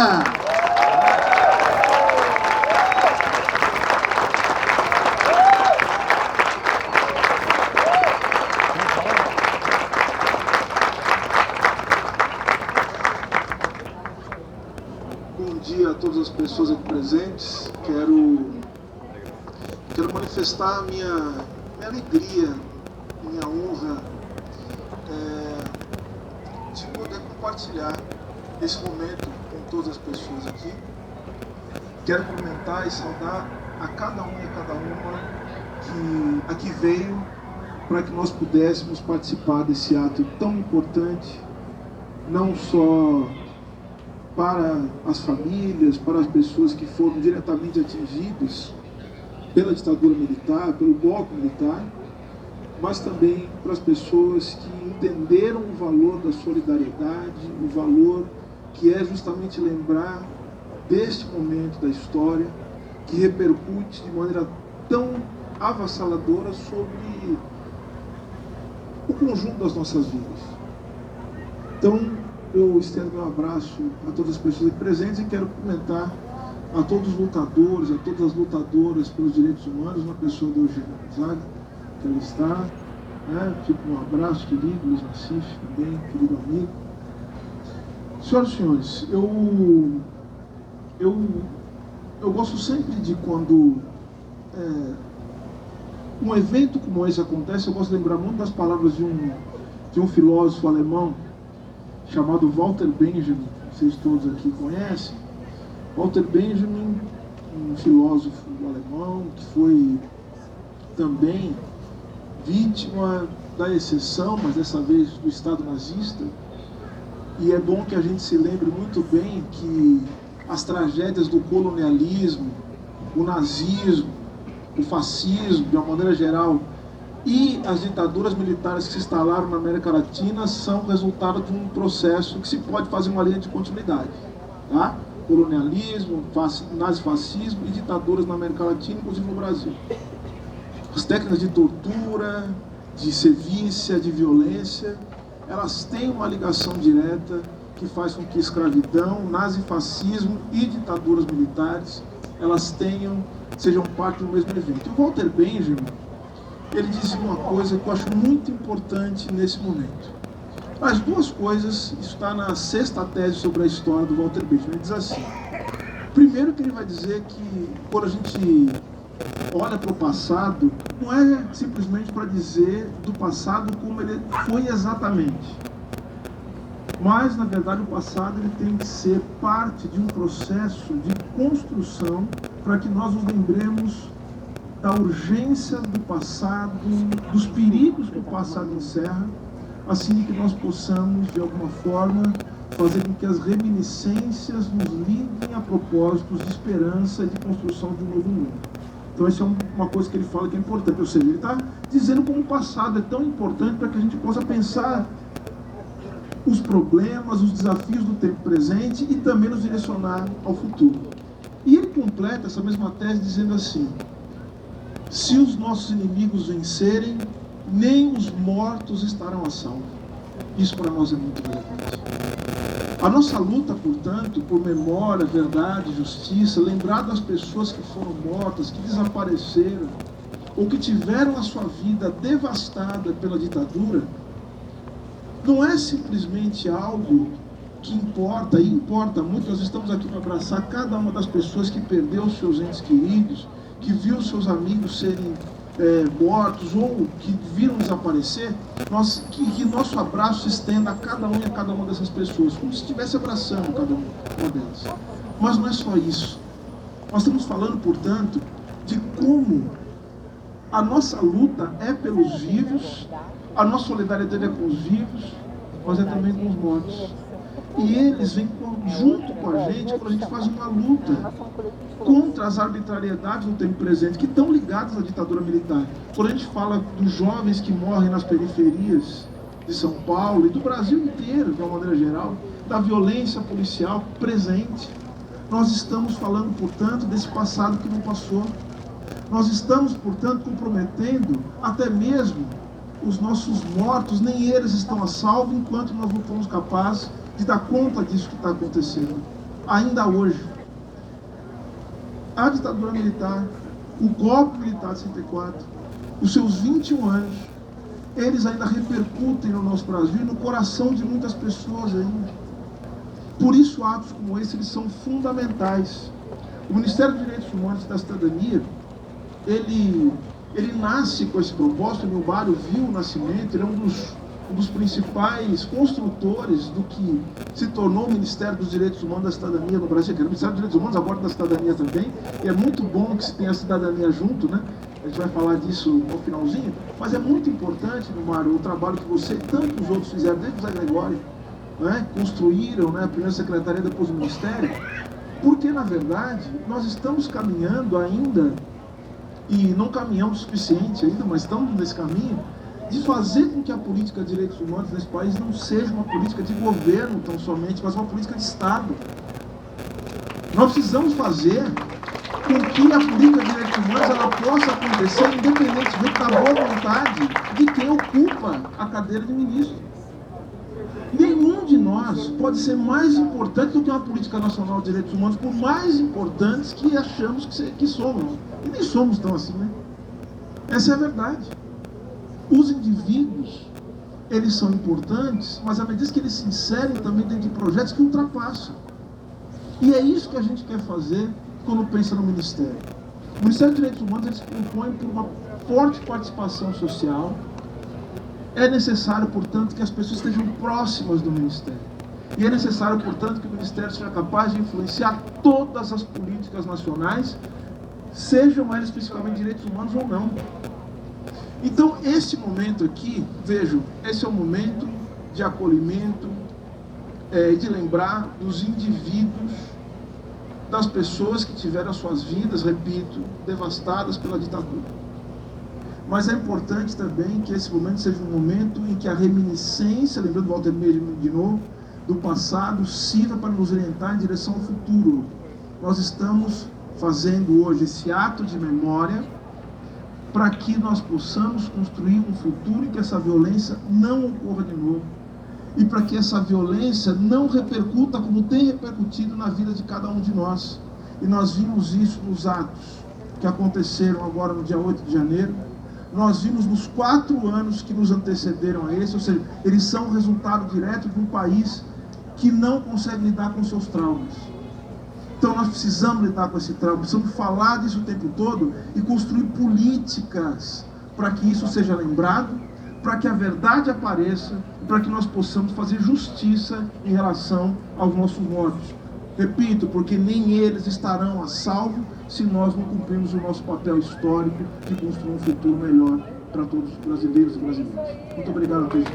Serra! Bom dia a todas as pessoas aqui presentes. Quero manifestar minha alegria, minha honra de poder compartilhar esse momento com todas as pessoas aqui. Quero cumprimentar e saudar a cada um e a cada uma que aqui veio para que nós pudéssemos participar desse ato tão importante, não só para as famílias, para as pessoas que foram diretamente atingidas pela ditadura militar, pelo golpe militar, mas também para as pessoas que entenderam o valor da solidariedade, o valor que é justamente lembrar deste momento da história que repercute de maneira tão avassaladora sobre o conjunto das nossas vidas. Então, eu estendo meu abraço a todas as pessoas aqui presentes e quero cumprimentar a todos os lutadores, a todas as lutadoras pelos direitos humanos, na pessoa do Eugênio Gonzaga, que ela está. Fico um abraço, querido Luiz Nassif, também, querido amigo. Senhoras e senhores, eu gosto sempre de quando um evento como esse acontece, eu gosto de lembrar muito das palavras de um filósofo alemão chamado Walter Benjamin, vocês todos aqui conhecem. Walter Benjamin, um filósofo alemão que foi também vítima da exceção, mas dessa vez do Estado nazista. E é bom que a gente se lembre muito bem que as tragédias do colonialismo, o nazismo, o fascismo, de uma maneira geral, e as ditaduras militares que se instalaram na América Latina são resultado de um processo que se pode fazer uma linha de continuidade. Tá? Colonialismo, nazifascismo e ditaduras na América Latina, inclusive no Brasil. As técnicas de tortura, de sevícia, de violência, elas têm uma ligação direta que faz com que escravidão, nazifascismo e ditaduras militares sejam parte do mesmo evento. E o Walter Benjamin, ele dizia uma coisa que eu acho muito importante nesse momento. As duas coisas, isso está na 6ª tese sobre a história do Walter Benjamin. Ele diz assim: primeiro, que ele vai dizer que quando a gente olha para o passado, não é simplesmente para dizer do passado como ele foi exatamente, mas na verdade o passado ele tem que ser parte de um processo de construção para que nós nos lembremos da urgência do passado, dos perigos que o passado encerra, assim que nós possamos, de alguma forma, fazer com que as reminiscências nos liguem a propósitos de esperança e de construção de um novo mundo. Então essa é uma coisa que ele fala que é importante, ou seja, ele está dizendo como o passado é tão importante para que a gente possa pensar os problemas, os desafios do tempo presente e também nos direcionar ao futuro. E ele completa essa mesma tese dizendo assim: se os nossos inimigos vencerem, nem os mortos estarão a salvo. Isso para nós é muito relevante. A nossa luta, portanto, por memória, verdade, justiça, lembrar das pessoas que foram mortas, que desapareceram, ou que tiveram a sua vida devastada pela ditadura, não é simplesmente algo que importa, e importa muito. Nós estamos aqui para abraçar cada uma das pessoas que perdeu os seus entes queridos, que viu seus amigos serem mortos ou que viram desaparecer, que nosso abraço se estenda a cada um e a cada uma dessas pessoas, como se estivesse abraçando cada uma delas. Mas não é só isso. Nós estamos falando, portanto, de como a nossa luta é pelos vivos, a nossa solidariedade é com os vivos, mas é também com os mortos. E eles vêm junto com a gente quando a gente faz uma luta contra as arbitrariedades do tempo presente, que estão ligadas à ditadura militar. Quando a gente fala dos jovens que morrem nas periferias de São Paulo e do Brasil inteiro, de uma maneira geral, da violência policial presente, nós estamos falando, portanto, desse passado que não passou. Nós estamos, portanto, comprometendo até mesmo os nossos mortos, nem eles estão a salvo enquanto nós não formos capazes de dar conta disso que está acontecendo. ainda hoje. A ditadura militar, o golpe militar de 64, os seus 21 anos, eles ainda repercutem no nosso Brasil e no coração de muitas pessoas ainda. Por isso, atos como esse, eles são fundamentais. O Ministério dos Direitos Humanos e da Cidadania, ele nasce com esse propósito. O Nilmário viu o nascimento, ele é um dos principais construtores do que se tornou o Ministério dos Direitos Humanos e da Cidadania no Brasil, que era o Ministério dos Direitos Humanos, agora da Cidadania também, e é muito bom que se tenha a cidadania junto, né? A gente vai falar disso no finalzinho, mas é muito importante, Nilmário, o trabalho que você e tantos outros fizeram, desde o Zé Gregório, né? Construíram, né? A primeira secretaria, depois o Ministério, porque, na verdade, nós estamos caminhando ainda, e não caminhamos o suficiente ainda, mas estamos nesse caminho, de fazer com que a política de direitos humanos nesse país não seja uma política de governo tão somente, mas uma política de Estado. Nós precisamos fazer com que a política de direitos humanos ela possa acontecer independentemente da boa vontade de quem ocupa a cadeira de ministro. Nenhum de nós pode ser mais importante do que uma política nacional de direitos humanos, por mais importantes que achamos que somos. E nem somos tão assim, né? Essa é a verdade. Os indivíduos, eles são importantes, mas à medida que eles se inserem também dentro de projetos que ultrapassam. E é isso que a gente quer fazer quando pensa no Ministério. O Ministério dos Direitos Humanos ele se compõe por uma forte participação social. É necessário, portanto, que as pessoas estejam próximas do Ministério. E é necessário, portanto, que o Ministério seja capaz de influenciar todas as políticas nacionais, sejam elas especificamente direitos humanos ou não. Então, esse momento aqui, vejam, esse é um momento de acolhimento, de lembrar dos indivíduos, das pessoas que tiveram as suas vidas, repito, devastadas pela ditadura. Mas é importante também que esse momento seja um momento em que a reminiscência, lembrando do Walter Benjamin de novo, do passado, sirva para nos orientar em direção ao futuro. Nós estamos fazendo hoje esse ato de memória para que nós possamos construir um futuro em que essa violência não ocorra de novo. E para que essa violência não repercuta como tem repercutido na vida de cada um de nós. E nós vimos isso nos atos que aconteceram agora no dia 8 de janeiro. Nós vimos nos 4 anos que nos antecederam a esse, ou seja, eles são resultado direto de um país que não consegue lidar com seus traumas. Então nós precisamos lidar com esse trauma, precisamos falar disso o tempo todo e construir políticas para que isso seja lembrado, para que a verdade apareça, para que nós possamos fazer justiça em relação aos nossos mortos. Repito, porque nem eles estarão a salvo se nós não cumprirmos o nosso papel histórico de construir um futuro melhor para todos os brasileiros e brasileiras. Muito obrigado a todos.